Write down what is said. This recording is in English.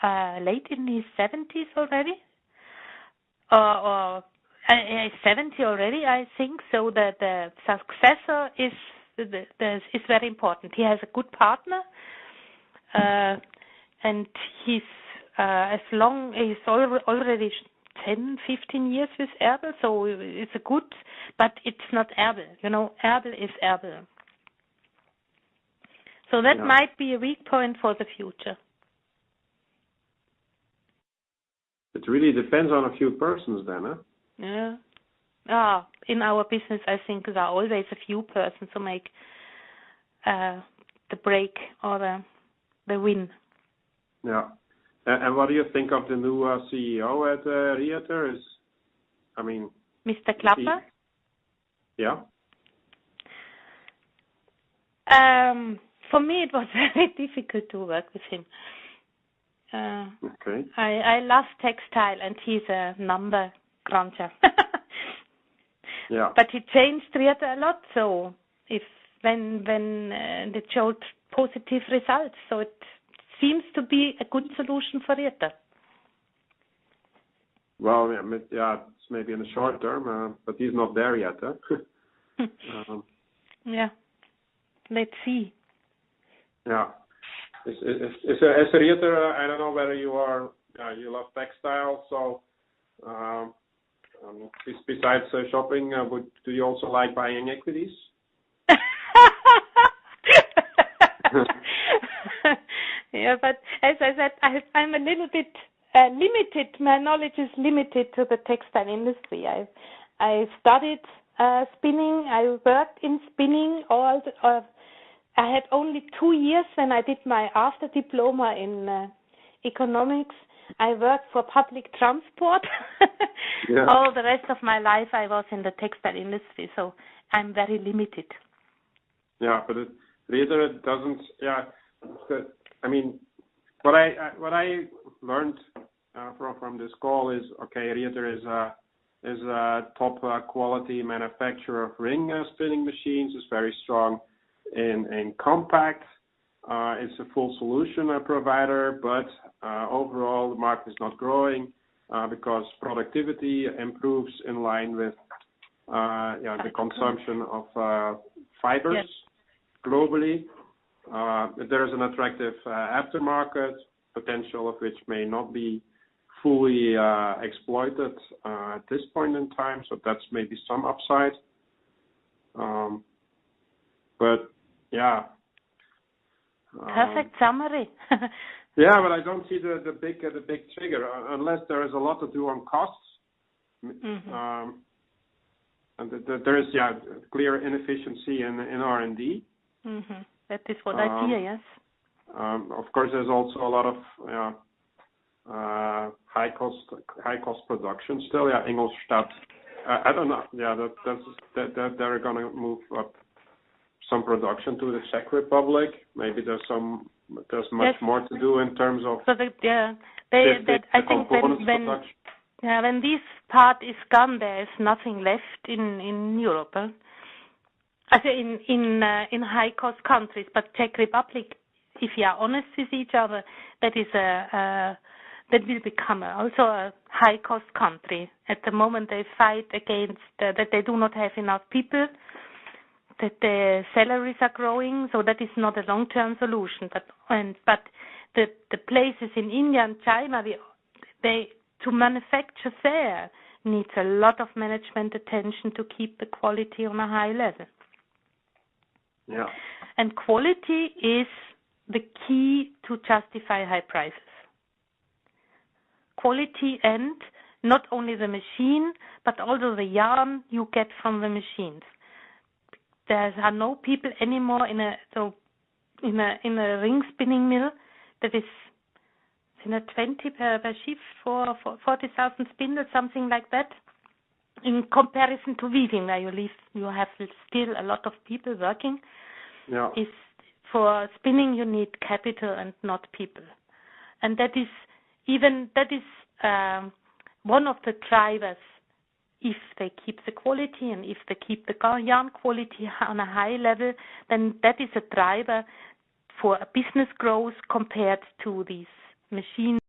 late in his 70s already, or 70 already, I think. So that the successor is very important. He has a good partner, and he's already 10, 15 years with Erbel, so it's a good, but it's not Erbel. Erbel is Erbel. So that might be a weak point for the future. It really depends on a few persons then, huh? Yeah. In our business, I think there are always a few persons who make the break or the win. Yeah. And what do you think of the new CEO at Rieter? Mr. Klapper? Yeah. For me, it was very difficult to work with him. Okay. I love textile, and he's a number cruncher. Yeah. But he changed Rieter a lot. So when it showed positive results, so it seems to be a good solution for Rieter. Well, it's maybe in the short term, but he's not there yet. Huh? Yeah. Let's see. Yeah. Is Rieter, I don't know whether you you love textiles, so besides shopping, do you also like buying equities? Yeah, but as I said, I'm a little bit limited. My knowledge is limited to the textile industry. I studied spinning. I worked in spinning. I had only 2 years when I did my after diploma in economics. I worked for public transport. Yeah. All the rest of my life I was in the textile industry, so I'm very limited. Yeah, but Rieter doesn't. Yeah, what I learned from this call is Rieter is a top quality manufacturer of ring spinning machines. Is very strong in compact. It's a full solution provider, but overall the market is not growing because productivity improves in line with the consumption of fibers globally. There is an attractive aftermarket potential of which may not be fully exploited at this point in time, so that's maybe some upside. But yeah. Perfect summary. Yeah, but I don't see the big trigger unless there is a lot to do on costs. Mm-hmm. And there is clear inefficiency in R&D. Mm-hmm. That is what I fear. Yes. Of course, there's also a lot of high cost production still. Yeah, Ingolstadt. I don't know. Yeah, that they're gonna move up some production to the Czech Republic. Maybe there's much more to do in terms of. So I think when this part is gone, there is nothing left in Europe. I say in high cost countries, but Czech Republic, if you are honest with each other, that is that will become also a high cost country. At the moment, they fight against that they do not have enough people, that the salaries are growing, so that is not a long-term solution. But the places in India and China, they to manufacture there needs a lot of management attention to keep the quality on a high level. Yeah. And quality is the key to justify high prices. Quality and not only the machine, but also the yarn you get from the machines. There are no people anymore in a ring spinning mill that is 20 per shift for 40,000 spindles, something like that. In comparison to weaving, where you have still a lot of people working. Yeah. For spinning you need capital and not people, and that is one of the drivers. If they keep the quality and if they keep the yarn quality on a high level, then that is a driver for a business growth compared to these machines.